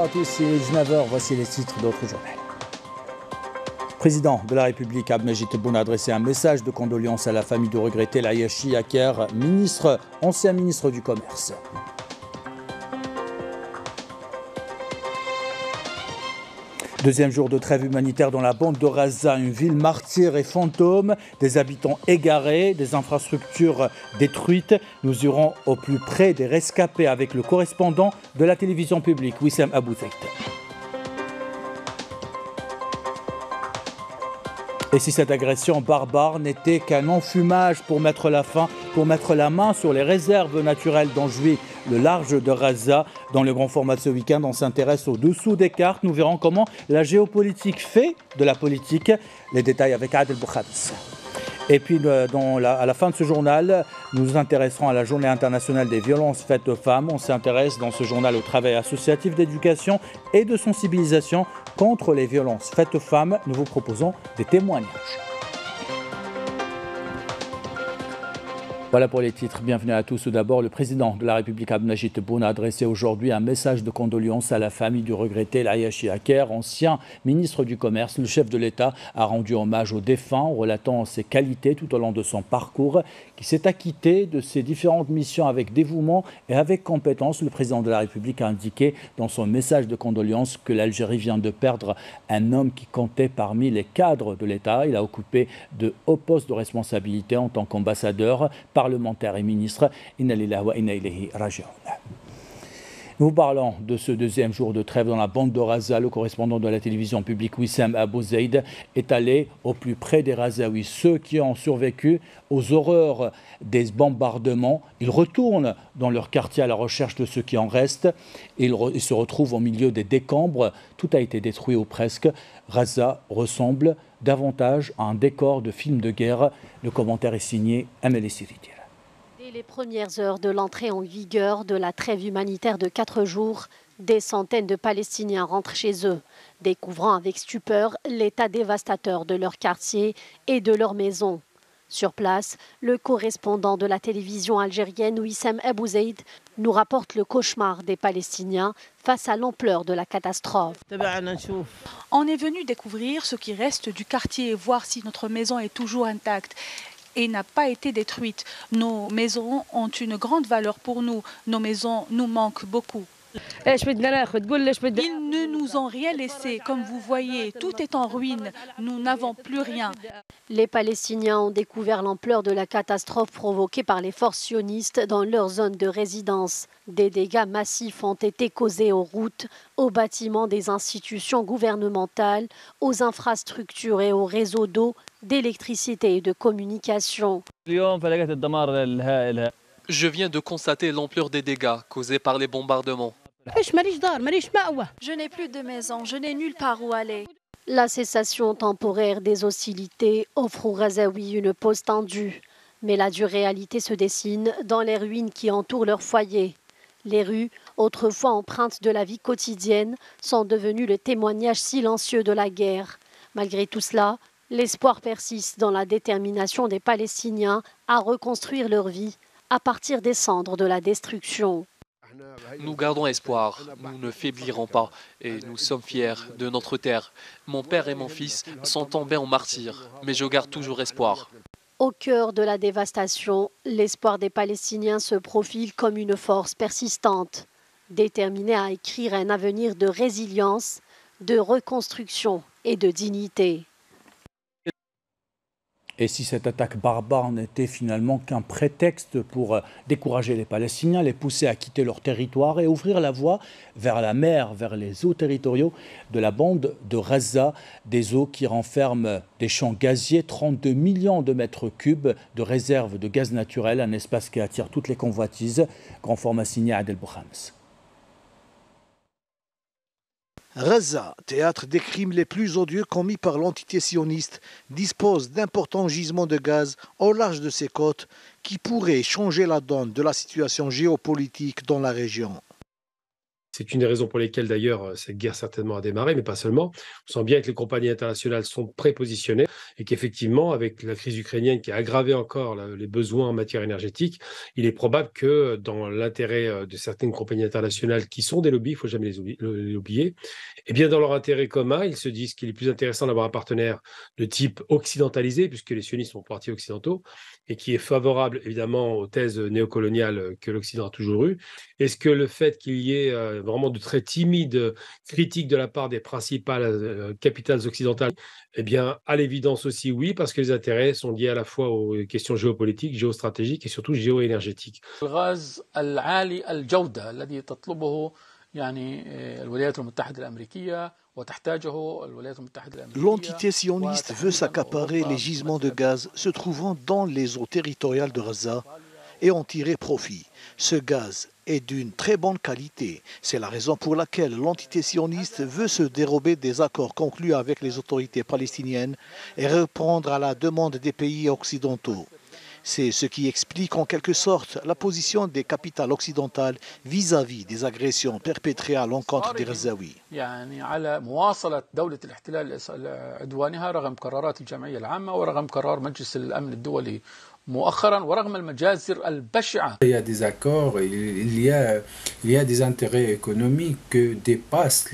Bonsoir à tous, il est 19h, voici les titres d'autres journaux. Le président de la République, Abdelmajid Tebboune, a adressé un message de condoléances à la famille de regretté Ayachi Aker, ancien ministre du Commerce. Deuxième jour de trêve humanitaire dans la bande de Gaza, une ville martyre et fantôme, des habitants égarés, des infrastructures détruites. Nous irons au plus près des rescapés avec le correspondant de la télévision publique, Wissam Abou Zaid. Et si cette agression barbare n'était qu'un enfumage pour mettre la main sur les réserves naturelles dont jouit le large de Gaza, dans le grand format de ce week-end, on s'intéresse au dessous des cartes. Nous verrons comment la géopolitique fait de la politique. Les détails avec Adel Boukhadis. Et puis à la fin de ce journal, nous nous intéresserons à la journée internationale des violences faites aux femmes. On s'intéresse dans ce journal au travail associatif d'éducation et de sensibilisation contre les violences faites aux femmes. Nous vous proposons des témoignages. Voilà pour les titres. Bienvenue à tous. Tout d'abord, le président de la République, Abdelmajid Tebboune, a adressé aujourd'hui un message de condoléances à la famille du regretté Ayachi Aker, ancien ministre du Commerce. Le chef de l'État a rendu hommage aux défunts, en relatant ses qualités tout au long de son parcours, qui s'est acquitté de ses différentes missions avec dévouement et avec compétence. Le président de la République a indiqué dans son message de condoléances que l'Algérie vient de perdre un homme qui comptait parmi les cadres de l'État. Il a occupé de hauts postes de responsabilité en tant qu'ambassadeur, parlementaire et ministre. Inna lillahi wa inna ilayhi raji'un. Nous parlons de ce deuxième jour de trêve dans la bande de Gaza. Le correspondant de la télévision publique, Wissam Abou Zaid, est allé au plus près des Gazaouis, ceux qui ont survécu aux horreurs des bombardements. Ils retournent dans leur quartier à la recherche de ceux qui en restent. Ils se retrouvent au milieu des décombres. Tout a été détruit ou presque. Gaza ressemble davantage à un décor de film de guerre. Le commentaire est signé Amélie Siridir. Dès les premières heures de l'entrée en vigueur de la trêve humanitaire de 4 jours, des centaines de Palestiniens rentrent chez eux, découvrant avec stupeur l'état dévastateur de leur quartier et de leur maison. Sur place, le correspondant de la télévision algérienne Wissam Abou Zaid nous rapporte le cauchemar des Palestiniens face à l'ampleur de la catastrophe. On est venu découvrir ce qui reste du quartier, voir si notre maison est toujours intacte et n'a pas été détruite. Nos maisons ont une grande valeur pour nous. Nos maisons nous manquent beaucoup. Ils ne nous ont rien laissé. Comme vous voyez, tout est en ruine. Nous n'avons plus rien. Les Palestiniens ont découvert l'ampleur de la catastrophe provoquée par les forces sionistes dans leur zone de résidence. Des dégâts massifs ont été causés aux routes, aux bâtiments des institutions gouvernementales, aux infrastructures et aux réseaux d'eau, d'électricité et de communication. Je viens de constater l'ampleur des dégâts causés par les bombardements. Je n'ai plus de maison, je n'ai nulle part où aller. La cessation temporaire des hostilités offre aux Gazaouis une pause tendue. Mais la dure réalité se dessine dans les ruines qui entourent leur foyer. Les rues, autrefois empreintes de la vie quotidienne, sont devenues le témoignage silencieux de la guerre. Malgré tout cela, l'espoir persiste dans la détermination des Palestiniens à reconstruire leur vie à partir des cendres de la destruction. Nous gardons espoir, nous ne faiblirons pas et nous sommes fiers de notre terre. Mon père et mon fils sont tombés en martyrs, mais je garde toujours espoir. Au cœur de la dévastation, l'espoir des Palestiniens se profile comme une force persistante, déterminée à écrire un avenir de résilience, de reconstruction et de dignité. Et si cette attaque barbare n'était finalement qu'un prétexte pour décourager les Palestiniens, les pousser à quitter leur territoire et ouvrir la voie vers la mer, vers les eaux territoriaux de la bande de Gaza, des eaux qui renferment des champs gaziers, 32 millions de mètres cubes de réserves de gaz naturel, un espace qui attire toutes les convoitises. Grand format signé Adel Boukhadis. Gaza, théâtre des crimes les plus odieux commis par l'entité sioniste, dispose d'importants gisements de gaz au large de ses côtes qui pourraient changer la donne de la situation géopolitique dans la région. C'est une des raisons pour lesquelles d'ailleurs cette guerre certainement a démarré, mais pas seulement. On sent bien que les compagnies internationales sont prépositionnées et qu'effectivement, avec la crise ukrainienne qui a aggravé encore les besoins en matière énergétique, il est probable que dans l'intérêt de certaines compagnies internationales qui sont des lobbies, il ne faut jamais les oublier, et bien dans leur intérêt commun, ils se disent qu'il est plus intéressant d'avoir un partenaire de type occidentalisé, puisque les sionistes sont partis occidentaux, et qui est favorable évidemment aux thèses néocoloniales que l'Occident a toujours eues. Est-ce que le fait qu'il y ait vraiment de très timides critiques de la part des principales capitales occidentales, eh bien, à l'évidence aussi, oui, parce que les intérêts sont liés à la fois aux questions géopolitiques, géostratégiques et surtout géoénergétiques. L'entité sioniste veut s'accaparer les gisements de gaz se trouvant dans les eaux territoriales de Gaza et en tirer profit. Ce gaz est d'une très bonne qualité. C'est la raison pour laquelle l'entité sioniste veut se dérober des accords conclus avec les autorités palestiniennes et répondre à la demande des pays occidentaux. C'est ce qui explique en quelque sorte la position des capitales occidentales vis-à-vis des agressions perpétrées à l'encontre des Gazaouis. Il y a des accords, il y a des intérêts économiques que dépassent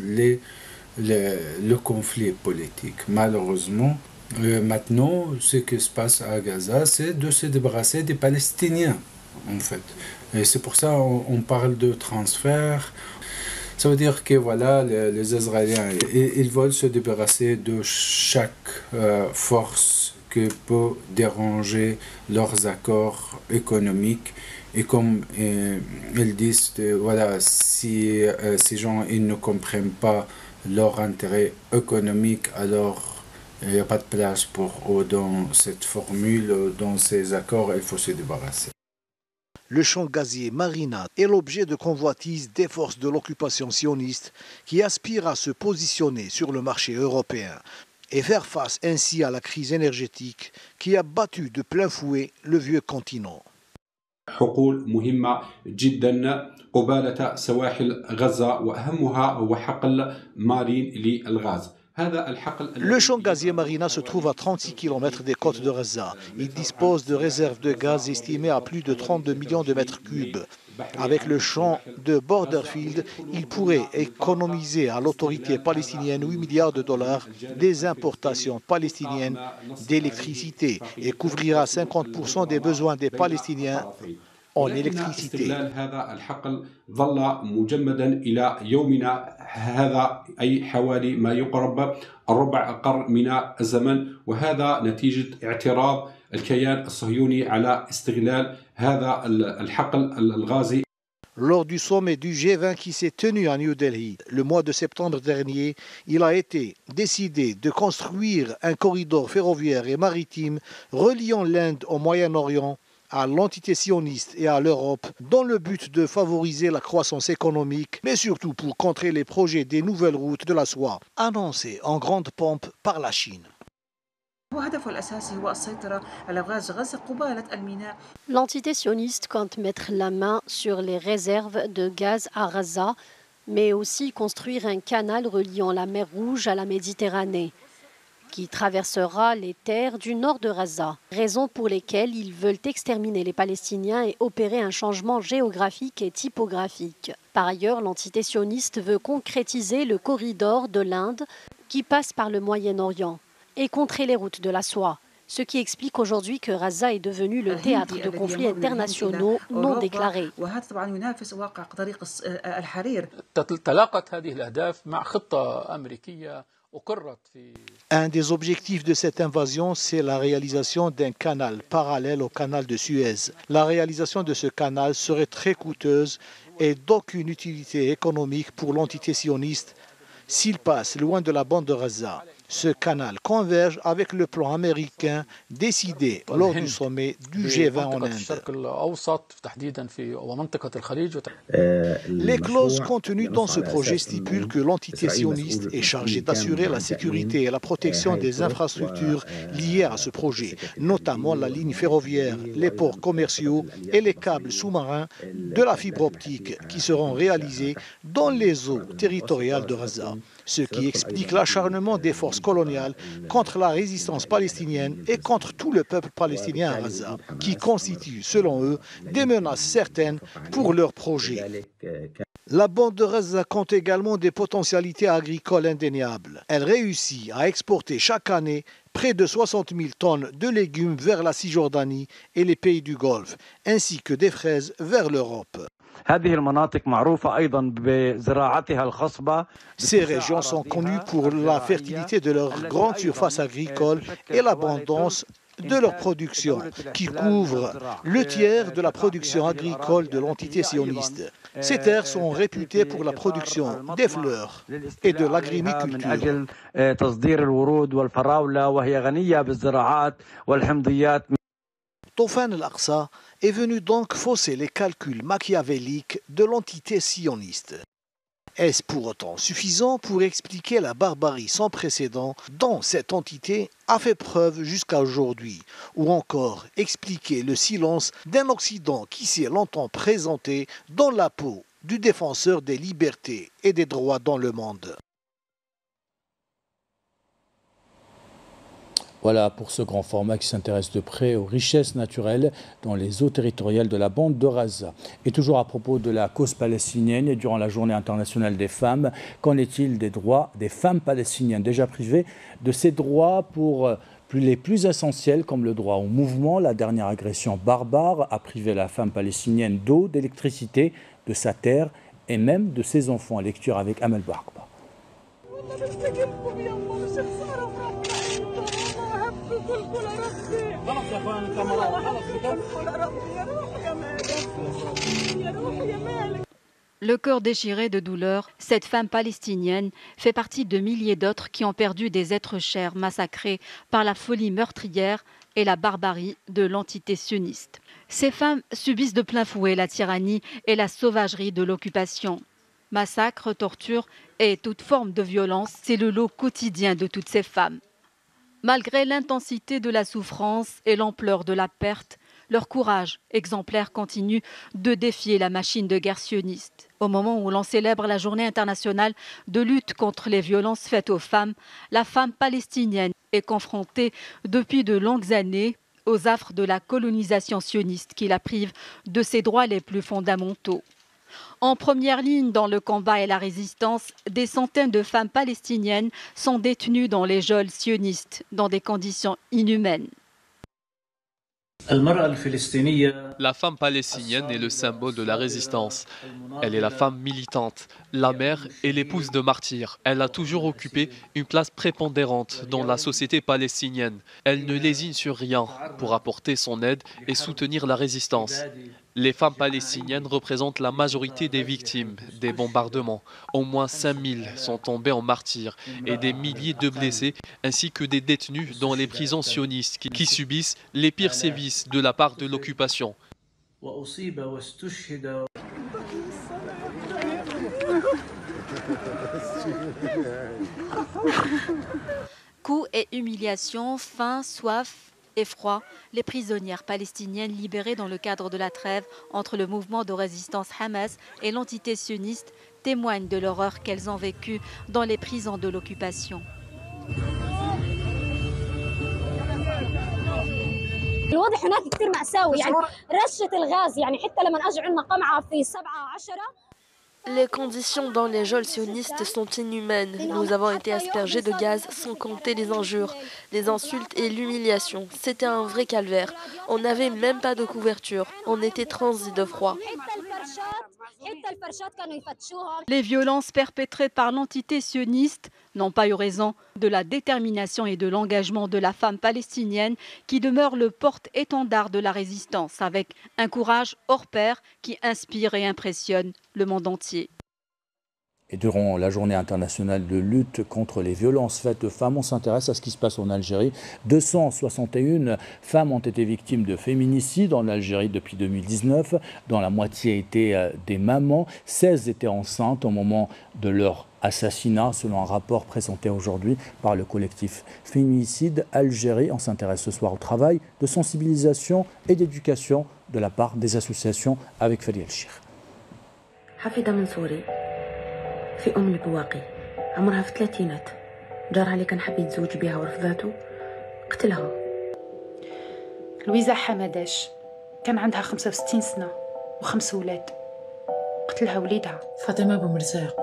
le conflit politique. Malheureusement, maintenant, ce qui se passe à Gaza, c'est de se débarrasser des Palestiniens, en fait. Et c'est pour ça qu'on parle de transfert. Ça veut dire que voilà, les Israéliens, ils veulent se débarrasser de chaque force qui peut déranger leurs accords économiques. Et comme ils disent, voilà, si ces gens ils ne comprennent pas leur intérêt économique, alors il n'y a pas de place pour eux dans cette formule, dans ces accords, il faut se débarrasser. Le champ gazier Marina est l'objet de convoitises des forces de l'occupation sioniste qui aspirent à se positionner sur le marché européen et faire face ainsi à la crise énergétique qui a battu de plein fouet le vieux continent. حقول مهمة جدا قبالة سواحل غزة وأهمها هو حقل مارين للغاز. Le champ gazier Marina se trouve à 36 km des côtes de Gaza. Il dispose de réserves de gaz estimées à plus de 32 millions de mètres cubes. Avec le champ de Borderfield, il pourrait économiser à l'autorité palestinienne 8 milliards de dollars des importations palestiniennes d'électricité et couvrira 50% des besoins des Palestiniens en électricité. هذا الحقل ظل مجمدا إلى يومنا هذا أي حوالي ما يقرب الربع قرن من الزمن وهذا نتيجة اعتراض الكيان الصهيوني على استغلال هذا الحقل الغازي. Lors du sommet du G20 qui s'est tenu à New Delhi le mois de septembre dernier, il a été décidé de construire un corridor ferroviaire et maritime reliant l'Inde au Moyen-Orient à l'entité sioniste et à l'Europe dans le but de favoriser la croissance économique, mais surtout pour contrer les projets des nouvelles routes de la soie annoncés en grande pompe par la Chine. L'entité sioniste compte mettre la main sur les réserves de gaz à Gaza, mais aussi construire un canal reliant la mer Rouge à la Méditerranée, qui traversera les terres du nord de Gaza, raison pour lesquelles ils veulent exterminer les Palestiniens et opérer un changement géographique et typographique. Par ailleurs, l'entité sioniste veut concrétiser le corridor de l'Inde qui passe par le Moyen-Orient et contrer les routes de la soie, ce qui explique aujourd'hui que Gaza est devenu le théâtre de conflits internationaux non déclarés. Un des objectifs de cette invasion, c'est la réalisation d'un canal parallèle au canal de Suez. La réalisation de ce canal serait très coûteuse et d'aucune utilité économique pour l'entité sioniste s'il passe loin de la bande de Gaza. Ce canal converge avec le plan américain décidé lors du sommet du G20 en Inde. Les clauses contenues dans ce projet stipulent que l'entité sioniste est chargée d'assurer la sécurité et la protection des infrastructures liées à ce projet, notamment la ligne ferroviaire, les ports commerciaux et les câbles sous-marins de la fibre optique qui seront réalisés dans les eaux territoriales de Gaza. ce qui explique l'acharnement des forces coloniales contre la résistance palestinienne et contre tout le peuple palestinien à Gaza, qui constitue, selon eux, des menaces certaines pour leurs projets. La bande de Gaza compte également des potentialités agricoles indéniables. Elle réussit à exporter chaque année près de 60 000 tonnes de légumes vers la Cisjordanie et les pays du Golfe, ainsi que des fraises vers l'Europe. Ces régions sont connues pour la fertilité de leurs grandes surfaces agricoles et l'abondance de leur production, qui couvre le tiers de la production agricole de l'entité sioniste. Ces terres sont réputées pour la production des fleurs et de l'agriculture. Toufan el-Aqsa est venu donc fausser les calculs machiavéliques de l'entité sioniste. Est-ce pour autant suffisant pour expliquer la barbarie sans précédent dont cette entité a fait preuve jusqu'à aujourd'hui, ou encore expliquer le silence d'un Occident qui s'est longtemps présenté dans la peau du défenseur des libertés et des droits dans le monde? Voilà pour ce grand format qui s'intéresse de près aux richesses naturelles dans les eaux territoriales de la bande de Gaza. Et toujours à propos de la cause palestinienne et durant la journée internationale des femmes, qu'en est-il des droits des femmes palestiniennes déjà privées de ces droits pour les plus essentiels comme le droit au mouvement? La dernière agression barbare a privé la femme palestinienne d'eau, d'électricité, de sa terre et même de ses enfants. Lecture avec Amel Bouakba. Le cœur déchiré de douleur, cette femme palestinienne fait partie de milliers d'autres qui ont perdu des êtres chers massacrés par la folie meurtrière et la barbarie de l'entité sioniste. Ces femmes subissent de plein fouet la tyrannie et la sauvagerie de l'occupation. Massacres, tortures et toute forme de violence, c'est le lot quotidien de toutes ces femmes. Malgré l'intensité de la souffrance et l'ampleur de la perte, leur courage exemplaire continue de défier la machine de guerre sioniste. Au moment où l'on célèbre la journée internationale de lutte contre les violences faites aux femmes, la femme palestinienne est confrontée depuis de longues années aux affres de la colonisation sioniste qui la prive de ses droits les plus fondamentaux. En première ligne dans le combat et la résistance, des centaines de femmes palestiniennes sont détenues dans les geôles sionistes dans des conditions inhumaines. La femme palestinienne est le symbole de la résistance. Elle est la femme militante, la mère et l'épouse de martyrs. Elle a toujours occupé une place prépondérante dans la société palestinienne. Elle ne lésine sur rien pour apporter son aide et soutenir la résistance. Les femmes palestiniennes représentent la majorité des victimes des bombardements. Au moins 5000 sont tombés en martyrs et des milliers de blessés, ainsi que des détenus dans les prisons sionistes qui subissent les pires sévices de la part de l'occupation. Coups et humiliations, faim, soif et froid, les prisonnières palestiniennes libérées dans le cadre de la trêve entre le mouvement de résistance Hamas et l'entité sioniste témoignent de l'horreur qu'elles ont vécue dans les prisons de l'occupation. الوضع هناك كثير مأساوي يعني رشة الغاز يعني حتى لما اجوا عندنا قمعة في 7/10. Les conditions dans les geôles sionistes sont inhumaines. Nous avons été aspergés de gaz sans compter les injures, les insultes et l'humiliation. C'était un vrai calvaire. On n'avait même pas de couverture. On était transis de froid. Les violences perpétrées par l'entité sioniste n'ont pas eu raison de la détermination et de l'engagement de la femme palestinienne qui demeure le porte-étendard de la résistance avec un courage hors pair qui inspire et impressionne le monde entier. Et durant la journée internationale de lutte contre les violences faites aux femmes, on s'intéresse à ce qui se passe en Algérie. 261 femmes ont été victimes de féminicide en Algérie depuis 2019, dont la moitié étaient des mamans. 16 étaient enceintes au moment de leur assassinat, selon un rapport présenté aujourd'hui par le collectif Féminicide Algérie. On s'intéresse ce soir au travail de sensibilisation et d'éducation de la part des associations avec Fadi El Chir. في أم البواقي عمرها في الثلاثينات جار عليه كان حب يتزوج بها ورفضته قتلها. لويزا حمداش كان عندها 65 سنة و5 ولاد قتلها وليدها. فاطمة بومرزاق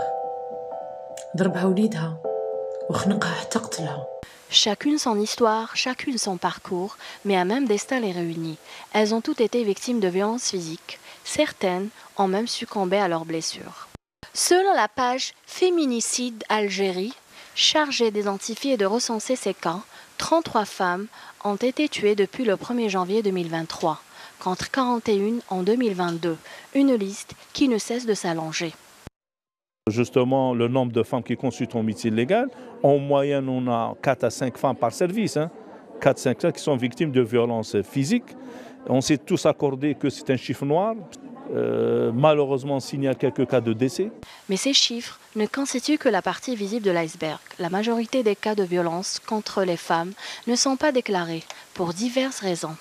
ضربها وليدها وخنقها حتى قتلها. Chacune son histoire, chacune son parcours, mais un même destin les réunit. Elles ont toutes été victimes de violences physiques. Certaines ont même succombé à leurs blessures. Selon la page Féminicide Algérie, chargée d'identifier et de recenser ces cas, 33 femmes ont été tuées depuis le 1er janvier 2023, contre 41 en 2022, une liste qui ne cesse de s'allonger. Justement, le nombre de femmes qui consultent en médecine légale, en moyenne, on a 4 à 5 femmes par service, 4-5 femmes qui sont victimes de violences physiques. On s'est tous accordé que c'est un chiffre noir. Malheureusement, on signale quelques cas de décès. Mais ces chiffres ne constituent que la partie visible de l'iceberg. La majorité des cas de violence contre les femmes ne sont pas déclarés pour diverses raisons.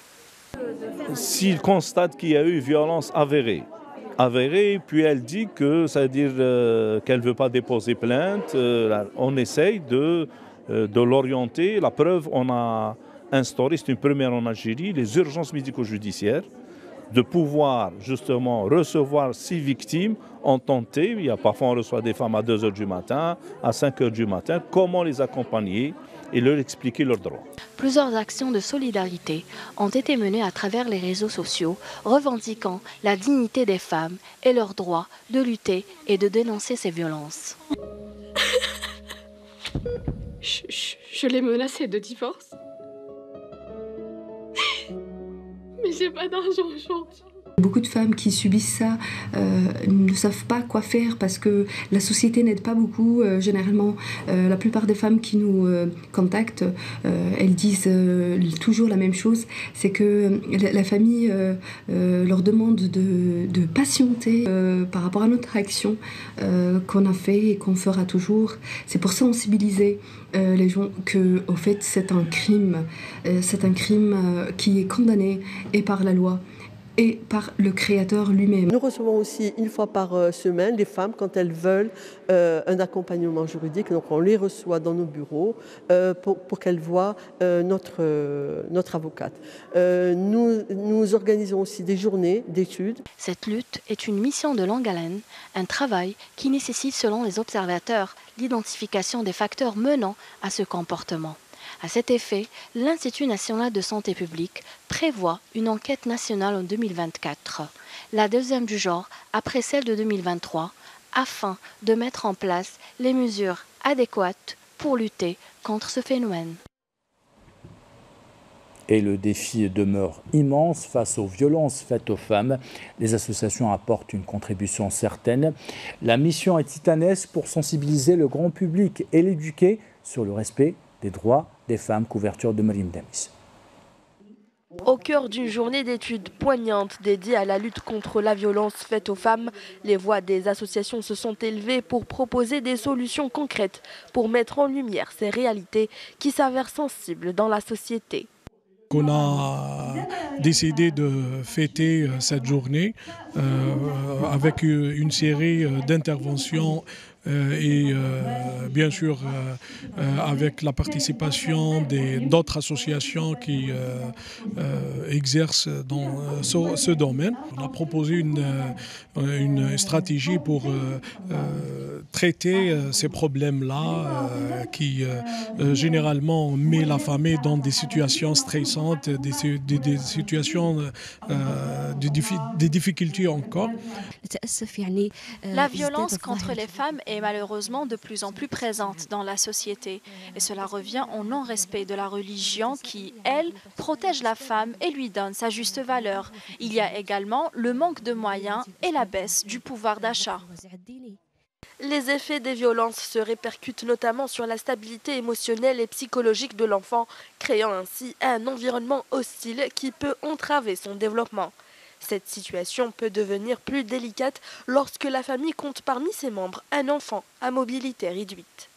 S'il constate qu'il y a eu violence avérée, puis elle dit que, ça veut dire qu'elle ne veut pas déposer plainte, on essaye de l'orienter. La preuve, on a instauré, c'est une première en Algérie, les urgences médico-judiciaires, de pouvoir justement recevoir 6 victimes en tenté. Parfois on reçoit des femmes à 2 h du matin, à 5 h du matin, comment les accompagner et leur expliquer leurs droits. Plusieurs actions de solidarité ont été menées à travers les réseaux sociaux, revendiquant la dignité des femmes et leur droit de lutter et de dénoncer ces violences. Je l'ai menacée de divorce. Mais j'ai pas d'argent aujourd'hui. Beaucoup de femmes qui subissent ça ne savent pas quoi faire parce que la société n'aide pas beaucoup. Généralement, la plupart des femmes qui nous contactent, elles disent toujours la même chose, c'est que la famille leur demande de patienter par rapport à notre action qu'on a fait et qu'on fera toujours. C'est pour sensibiliser les gens que, au fait, c'est un crime qui est condamné et par la loi et par le créateur lui-même. Nous recevons aussi une fois par semaine les femmes quand elles veulent un accompagnement juridique. Donc on les reçoit dans nos bureaux pour qu'elles voient notre avocate. Nous organisons aussi des journées d'études. Cette lutte est une mission de longue haleine, un travail qui nécessite, selon les observateurs, l'identification des facteurs menant à ce comportement. À cet effet, l'Institut national de santé publique prévoit une enquête nationale en 2024, la deuxième du genre après celle de 2023, afin de mettre en place les mesures adéquates pour lutter contre ce phénomène. Et le défi demeure immense face aux violences faites aux femmes. Les associations apportent une contribution certaine. La mission est titanesque pour sensibiliser le grand public et l'éduquer sur le respect des droits des femmes. Couverture de Mariam Damis. Au cœur d'une journée d'études poignantes dédiée à la lutte contre la violence faite aux femmes, les voix des associations se sont élevées pour proposer des solutions concrètes pour mettre en lumière ces réalités qui s'avèrent sensibles dans la société. On a décidé de fêter cette journée avec une série d'interventions et bien sûr avec la participation d'autres associations qui exercent dans ce domaine. On a proposé une stratégie pour traiter ces problèmes-là qui généralement met la femme dans des situations stressantes, des situations, des difficultés encore. La violence contre les femmes est malheureusement de plus en plus présente dans la société. Et cela revient au non-respect de la religion qui, elle, protège la femme et lui donne sa juste valeur. Il y a également le manque de moyens et la baisse du pouvoir d'achat. Les effets des violences se répercutent notamment sur la stabilité émotionnelle et psychologique de l'enfant, créant ainsi un environnement hostile qui peut entraver son développement. Cette situation peut devenir plus délicate lorsque la famille compte parmi ses membres un enfant à mobilité réduite.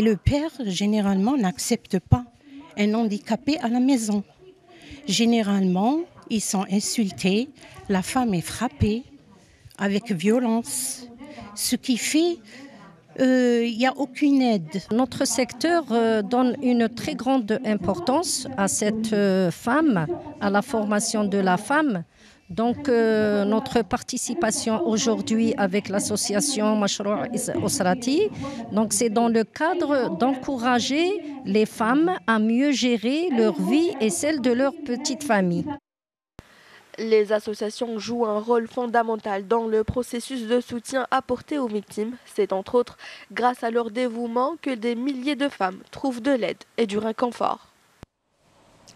Le père, généralement, n'accepte pas un handicapé à la maison. Généralement, ils sont insultés, la femme est frappée avec violence, ce qui fait il n'y a aucune aide. Notre secteur donne une très grande importance à cette femme, à la formation de la femme. Donc notre participation aujourd'hui avec l'association Mashrou' Osrati, donc c'est dans le cadre d'encourager les femmes à mieux gérer leur vie et celle de leur petite famille. Les associations jouent un rôle fondamental dans le processus de soutien apporté aux victimes. C'est entre autres grâce à leur dévouement que des milliers de femmes trouvent de l'aide et du réconfort.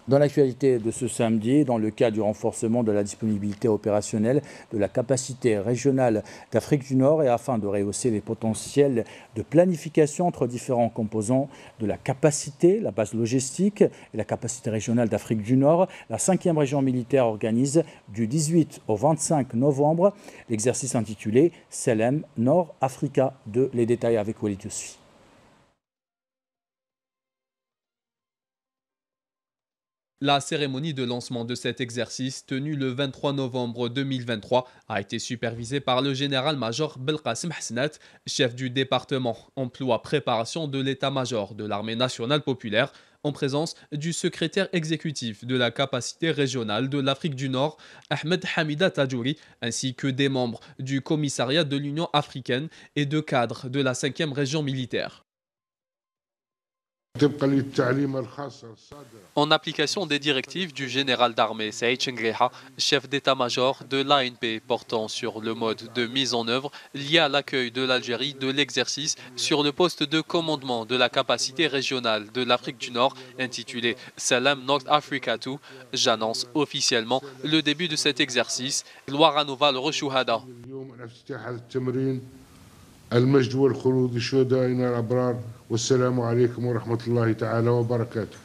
Dans l'actualité de ce samedi, dans le cadre du renforcement de la disponibilité opérationnelle de la capacité régionale d'Afrique du Nord et afin de rehausser les potentiels de planification entre différents composants de la capacité, la base logistique et la capacité régionale d'Afrique du Nord, la 5e région militaire organise du 18 au 25 novembre l'exercice intitulé Selem Nord Africa 2. Les détails avec Walid Yousfi. La cérémonie de lancement de cet exercice, tenue le 23 novembre 2023, a été supervisée par le général-major Belkacem Hassenat, chef du département emploi préparation de l'état-major de l'armée nationale populaire, en présence du secrétaire exécutif de la capacité régionale de l'Afrique du Nord, Ahmed Hamida Tajouri, ainsi que des membres du commissariat de l'Union africaine et de cadres de la 5e région militaire. En application des directives du général d'armée Saïd Chengreha, chef d'état-major de l'ANP portant sur le mode de mise en œuvre lié à l'accueil de l'Algérie de l'exercice sur le poste de commandement de la capacité régionale de l'Afrique du Nord intitulé Selem North Africa 2, j'annonce officiellement le début de cet exercice. Gloire à Nova le Reshuhada. المجد والخلود لشهدائنا الأبرار والسلام عليكم ورحمة الله تعالى وبركاته.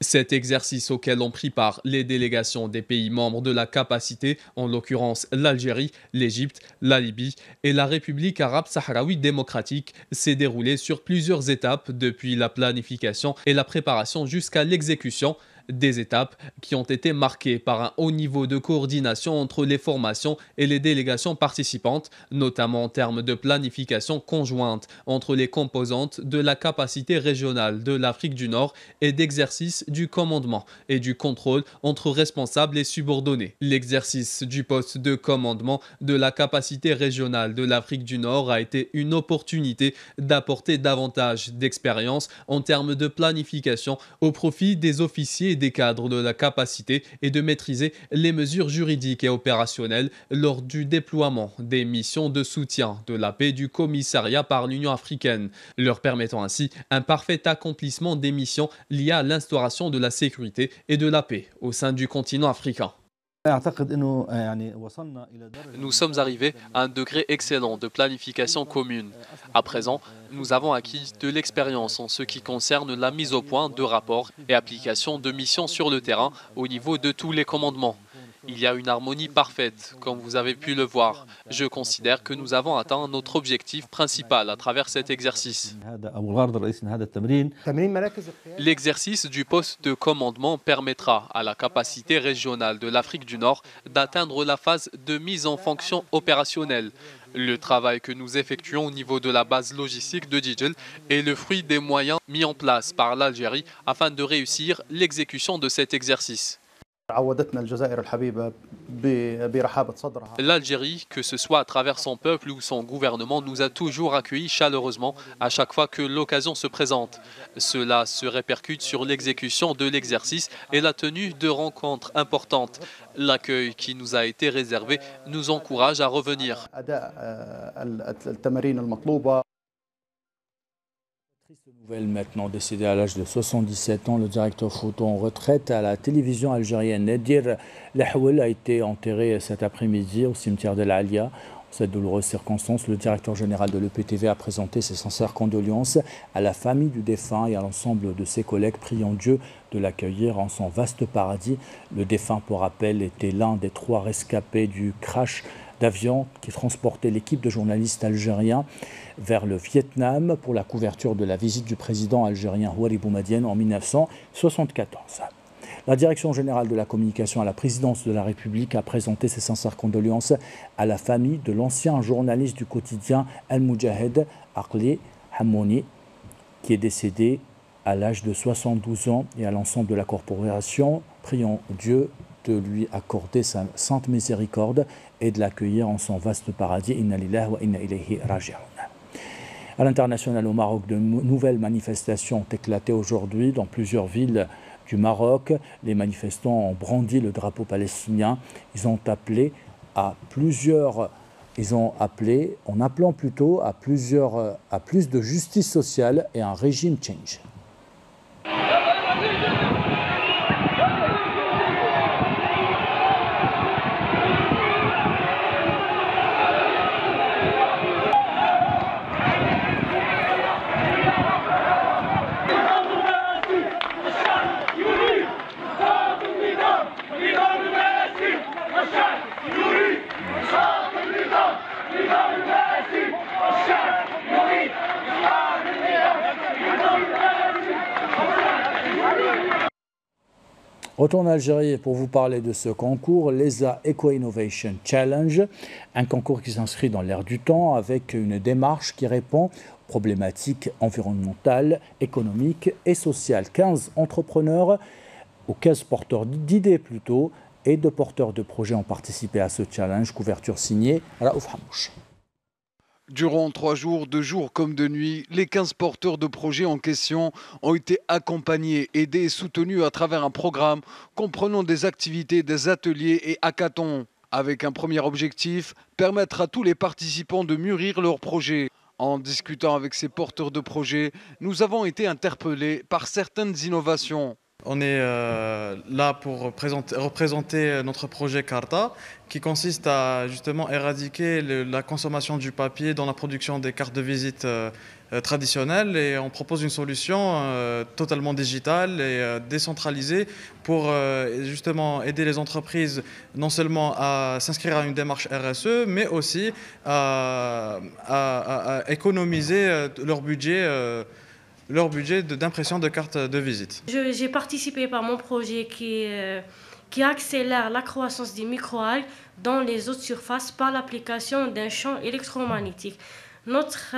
Cet exercice auquel ont pris part les délégations des pays membres de la capacité, en l'occurrence l'Algérie, l'Égypte, la Libye et la République arabe sahraoui démocratique, s'est déroulé sur plusieurs étapes depuis la planification et la préparation jusqu'à l'exécution. Des étapes qui ont été marquées par un haut niveau de coordination entre les formations et les délégations participantes, notamment en termes de planification conjointe entre les composantes de la capacité régionale de l'Afrique du Nord et d'exercice du commandement et du contrôle entre responsables et subordonnés. L'exercice du poste de commandement de la capacité régionale de l'Afrique du Nord a été une opportunité d'apporter davantage d'expérience en termes de planification au profit des officiers des cadres de la capacité et de maîtriser les mesures juridiques et opérationnelles lors du déploiement des missions de soutien de la paix du commissariat par l'Union africaine, leur permettant ainsi un parfait accomplissement des missions liées à l'instauration de la sécurité et de la paix au sein du continent africain. Nous sommes arrivés à un degré excellent de planification commune. À présent, nous avons acquis de l'expérience en ce qui concerne la mise au point de rapports et application de missions sur le terrain au niveau de tous les commandements. Il y a une harmonie parfaite, comme vous avez pu le voir. Je considère que nous avons atteint notre objectif principal à travers cet exercice. L'exercice du poste de commandement permettra à la capacité régionale de l'Afrique du Nord d'atteindre la phase de mise en fonction opérationnelle. Le travail que nous effectuons au niveau de la base logistique de Djidjel est le fruit des moyens mis en place par l'Algérie afin de réussir l'exécution de cet exercice. L'Algérie, que ce soit à travers son peuple ou son gouvernement, nous a toujours accueillis chaleureusement à chaque fois que l'occasion se présente. Cela se répercute sur l'exécution de l'exercice et la tenue de rencontres importantes. L'accueil qui nous a été réservé nous encourage à revenir. Nouvelle maintenant, décédé à l'âge de 77 ans, le directeur photo en retraite à la télévision algérienne Nadir Lahouel a été enterré cet après-midi au cimetière d'El Alia. En cette douloureuse circonstance, le directeur général de l'EPTV a présenté ses sincères condoléances à la famille du défunt et à l'ensemble de ses collègues, priant Dieu de l'accueillir en son vaste paradis. Le défunt, pour rappel, était l'un des 3 rescapés du crash d'avion qui transportait l'équipe de journalistes algériens vers le Vietnam pour la couverture de la visite du président algérien Houari Boumedienne en 1974. La Direction générale de la communication à la présidence de la République a présenté ses sincères condoléances à la famille de l'ancien journaliste du quotidien Al-Mujahed, Aqli Hammouni, qui est décédé à l'âge de 72 ans, et à l'ensemble de la corporation. Prions Dieu de lui accorder sa sainte miséricorde et de l'accueillir en son vaste paradis. Inna lillahi wa inna ilayhi raji'un. À l'international au Maroc, de nouvelles manifestations ont éclaté aujourd'hui dans plusieurs villes du Maroc. Les manifestants ont brandi le drapeau palestinien. En appelant plutôt à plus de justice sociale et un régime change. Retourne en Algérie pour vous parler de ce concours, l'ESA Eco Innovation Challenge, un concours qui s'inscrit dans l'air du temps avec une démarche qui répond aux problématiques environnementales, économiques et sociales. 15 entrepreneurs, ou 15 porteurs d'idées plutôt, et de porteurs de projets ont participé à ce challenge. Couverture signée Raouf Hamouche. Durant 3 jours, de jour comme de nuit, les 15 porteurs de projets en question ont été accompagnés, aidés et soutenus à travers un programme comprenant des activités, des ateliers et hackathons. Avec un premier objectif, permettre à tous les participants de mûrir leurs projets. En discutant avec ces porteurs de projets, nous avons été interpellés par certaines innovations. On est là pour représenter notre projet Carta, qui consiste à justement éradiquer la consommation du papier dans la production des cartes de visite traditionnelles, et on propose une solution totalement digitale et décentralisée pour justement aider les entreprises non seulement à s'inscrire à une démarche RSE, mais aussi à économiser leur budget d'impression de cartes de visite. J'ai participé par mon projet qui accélère la croissance des microalgues dans les eaux de surface par l'application d'un champ électromagnétique. Notre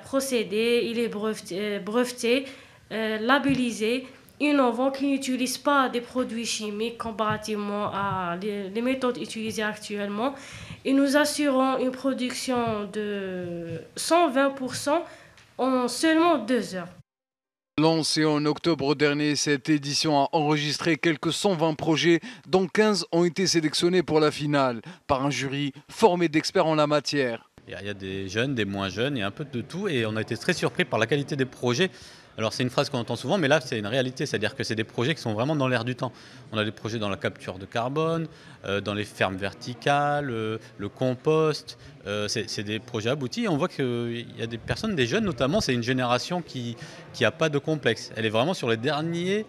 procédé, il est breveté, labellisé, innovant, qui n'utilise pas des produits chimiques comparativement à les méthodes utilisées actuellement. Et nous assurons une production de 120% en seulement 2 heures. Lancée en octobre dernier, cette édition a enregistré quelques 120 projets, dont 15 ont été sélectionnés pour la finale par un jury formé d'experts en la matière. Il y a des jeunes, des moins jeunes, il y a un peu de tout, et on a été très surpris par la qualité des projets. Alors c'est une phrase qu'on entend souvent, mais là c'est une réalité, c'est-à-dire que c'est des projets qui sont vraiment dans l'air du temps. On a des projets dans la capture de carbone, dans les fermes verticales, le compost, c'est des projets aboutis. Et on voit qu'il y a des personnes, des jeunes notamment, c'est une génération qui n'a pas de complexe. Elle est vraiment sur les dernières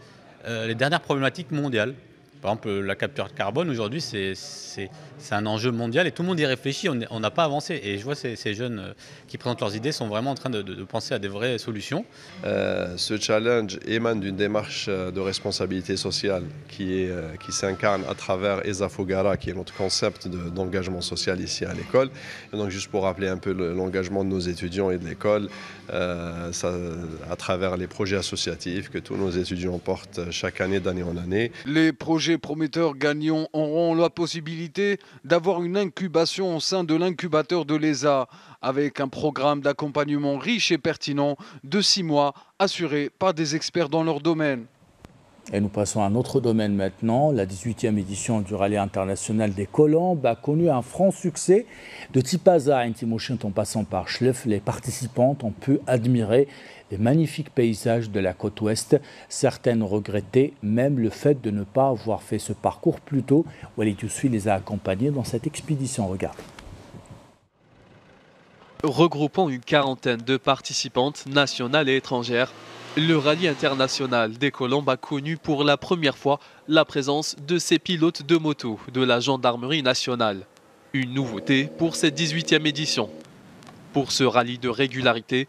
problématiques mondiales. Par exemple, la capture de carbone, aujourd'hui, c'est un enjeu mondial et tout le monde y réfléchit, on n'a pas avancé. Et je vois ces jeunes qui présentent leurs idées sont vraiment en train de penser à des vraies solutions. Ce challenge émane d'une démarche de responsabilité sociale qui s'incarne à travers ESA Fogara, qui est notre concept d'engagement social ici à l'école. Et donc, juste pour rappeler un peu l'engagement de nos étudiants et de l'école, à travers les projets associatifs que tous nos étudiants portent chaque année, d'année en année. Les projets prometteurs gagnants auront la possibilité d'avoir une incubation au sein de l'incubateur de l'ESA, avec un programme d'accompagnement riche et pertinent de 6 mois, assuré par des experts dans leur domaine. Et nous passons à un autre domaine maintenant. La 18e édition du rallye international des Colombes a connu un franc succès. De Tipaza à Intimochint en passant par Schleff, les participantes ont pu admirer les magnifiques paysages de la côte ouest. Certaines regrettaient même le fait de ne pas avoir fait ce parcours plus tôt. Walid Yousfi les a accompagnés dans cette expédition. Regarde. Regroupant une quarantaine de participantes nationales et étrangères, le rallye international des Colombes a connu pour la première fois la présence de ces pilotes de moto de la gendarmerie nationale. Une nouveauté pour cette 18e édition. Pour ce rallye de régularité,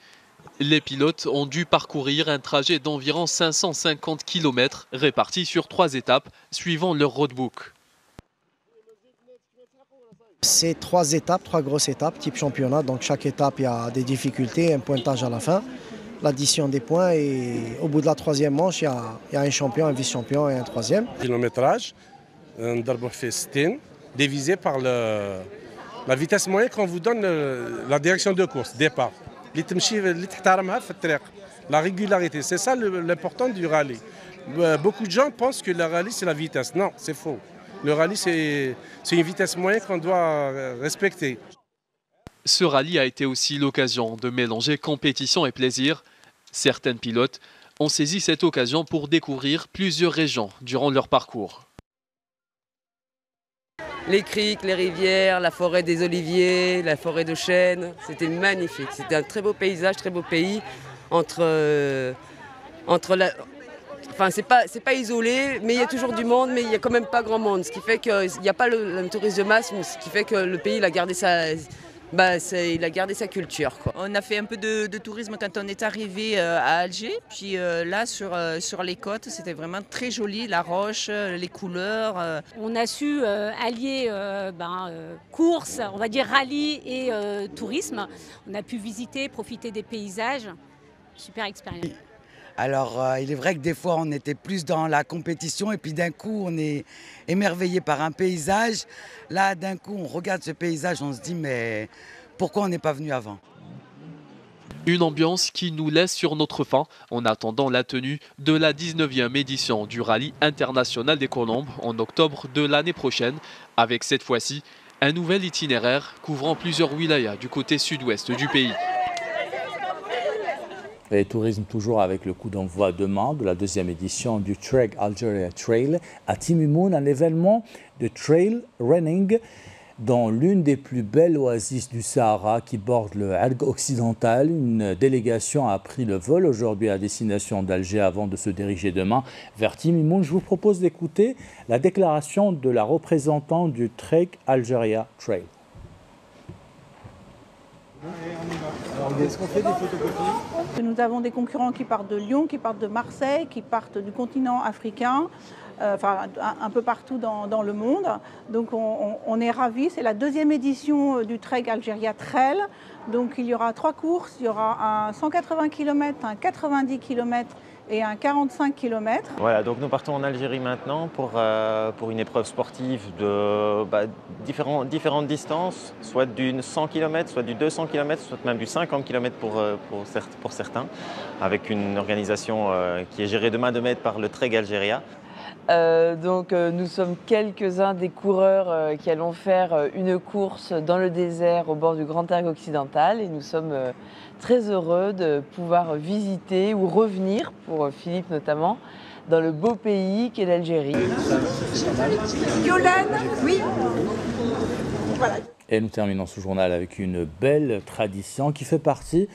Les pilotes ont dû parcourir un trajet d'environ 550 km répartis sur 3 étapes suivant leur roadbook. C'est 3 étapes, 3 grosses étapes, type championnat. Donc chaque étape, il y a des difficultés, un pointage à la fin, l'addition des points. Et au bout de la 3e manche, il y a un champion, un vice-champion et un 3e. Kilométrage, divisé par la vitesse moyenne qu'on vous donne, la direction de course, départ. La régularité, c'est ça l'important du rallye. Beaucoup de gens pensent que le rallye, c'est la vitesse. Non, c'est faux. Le rallye, c'est une vitesse moyenne qu'on doit respecter. Ce rallye a été aussi l'occasion de mélanger compétition et plaisir. Certains pilotes ont saisi cette occasion pour découvrir plusieurs régions durant leur parcours. Les criques, les rivières, la forêt des oliviers, la forêt de chênes, c'était magnifique. C'était un très beau paysage, très beau pays. Enfin, c'est pas isolé, mais il y a toujours du monde, mais il n'y a quand même pas grand monde. Ce qui fait qu'il n'y a pas le tourisme de masse, ce qui fait que le pays il a gardé sa culture, quoi. On a fait un peu de tourisme quand on est arrivé à Alger. Puis là, sur les côtes, c'était vraiment très joli, la roche, les couleurs. On a su allier course, on va dire rallye et tourisme. On a pu visiter, profiter des paysages. Super expérience. Alors, il est vrai que des fois, on était plus dans la compétition et puis d'un coup, on est émerveillé par un paysage. Là, d'un coup, on regarde ce paysage, on se dit, mais pourquoi on n'est pas venu avant ? Une ambiance qui nous laisse sur notre faim en attendant la tenue de la 19e édition du Rallye international des Colombes en octobre de l'année prochaine, avec cette fois-ci un nouvel itinéraire couvrant plusieurs wilayas du côté sud-ouest du pays. Et tourisme toujours avec le coup d'envoi demain de la 2e édition du Trek Algeria Trail à Timimoun, un événement de trail running dans l'une des plus belles oasis du Sahara qui borde le Erg occidental. Une délégation a pris le vol aujourd'hui à destination d'Alger avant de se diriger demain vers Timimoun. Je vous propose d'écouter la déclaration de la représentante du Trek Algeria Trail. Est-ce qu'on fait des photocopies ? Nous avons des concurrents qui partent de Lyon, qui partent de Marseille, qui partent du continent africain, un peu partout dans le monde. Donc on est ravis. C'est la 2e édition du Trek Algeria Trail. Donc il y aura 3 courses. Il y aura un 180 km, un 90 km et un 45 km. Voilà, donc nous partons en Algérie maintenant pour une épreuve sportive de différentes distances, soit d'une 100 km, soit du 200 km, soit même du 50 km pour certains, avec une organisation qui est gérée de main de maître par le Trek Algeria. Nous sommes quelques-uns des coureurs qui allons faire une course dans le désert au bord du Grand Erg occidental et nous sommes très heureux de pouvoir visiter ou revenir, pour Philippe notamment, dans le beau pays qu'est l'Algérie. Yolande, oui. Voilà. Et nous terminons ce journal avec une belle tradition qui fait partie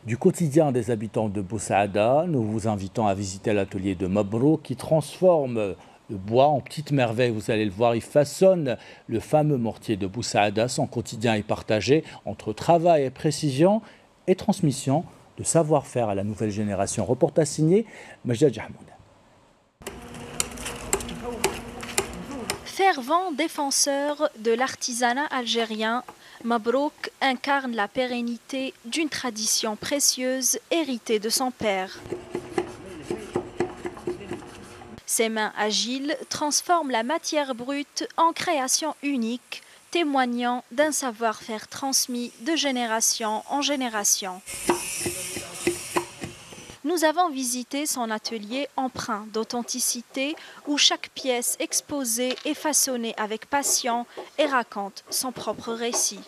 du quotidien des habitants de Bou Saada. Nous vous invitons à visiter l'atelier de Mabrouk qui transforme le bois en petites merveilles. Vous allez le voir, il façonne le fameux mortier de Bou Saada. Son quotidien est partagé entre travail et précision et transmission de savoir-faire à la nouvelle génération. Reportage signé Majed Jahmoud. Fervent défenseur de l'artisanat algérien, Mabrouk incarne la pérennité d'une tradition précieuse héritée de son père. Ses mains agiles transforment la matière brute en création unique, témoignant d'un savoir-faire transmis de génération en génération. Nous avons visité son atelier empreint d'authenticité où chaque pièce exposée est façonnée avec passion et raconte son propre récit.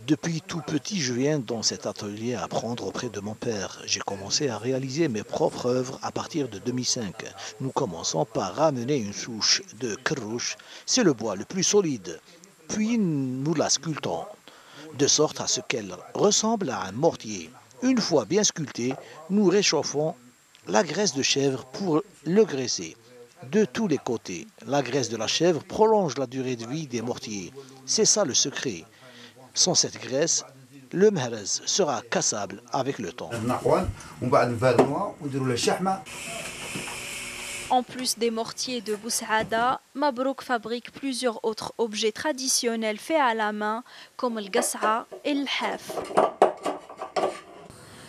Depuis tout petit, je viens dans cet atelier apprendre auprès de mon père. J'ai commencé à réaliser mes propres œuvres à partir de 2005. Nous commençons par ramener une souche de kerouche. C'est le bois le plus solide. Puis nous la sculptons, de sorte à ce qu'elle ressemble à un mortier. Une fois bien sculptée, nous réchauffons la graisse de chèvre pour le graisser. de tous les côtés. La graisse de la chèvre prolonge la durée de vie des mortiers. C'est ça le secret. Sans cette graisse, le mehrez sera cassable avec le temps. En plus des mortiers de Boussaada, Mabrouk fabrique plusieurs autres objets traditionnels faits à la main, comme le gas'a et le haf.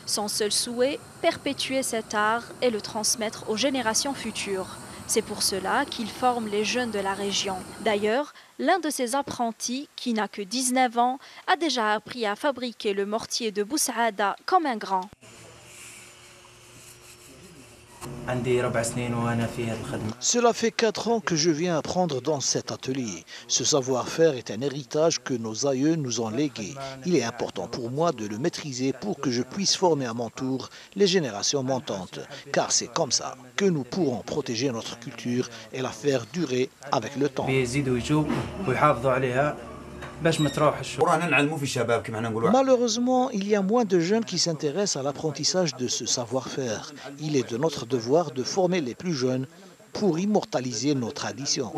Son seul souhait, perpétuer cet art et le transmettre aux générations futures. C'est pour cela qu'il forme les jeunes de la région. D'ailleurs, l'un de ses apprentis, qui n'a que 19 ans, a déjà appris à fabriquer le mortier de Boussaada comme un grand. Cela fait 4 ans que je viens apprendre dans cet atelier. Ce savoir-faire est un héritage que nos aïeux nous ont légué. Il est important pour moi de le maîtriser pour que je puisse former à mon tour les générations montantes. Car c'est comme ça que nous pourrons protéger notre culture et la faire durer avec le temps. Malheureusement, il y a moins de jeunes qui s'intéressent à l'apprentissage de ce savoir-faire. Il est de notre devoir de former les plus jeunes pour immortaliser nos traditions.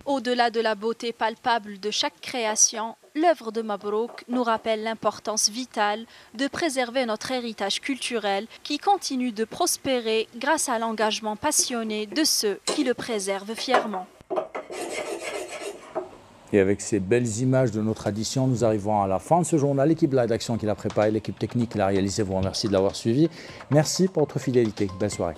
Au-delà de la beauté palpable de chaque création, l'œuvre de Mabrouk nous rappelle l'importance vitale de préserver notre héritage culturel qui continue de prospérer grâce à l'engagement passionné de ceux qui le préservent fièrement. Et avec ces belles images de nos traditions, nous arrivons à la fin de ce journal. L'équipe de la rédaction qui l'a préparé, l'équipe technique qui l'a réalisé, vous remercie de l'avoir suivi. Merci pour votre fidélité. Belle soirée.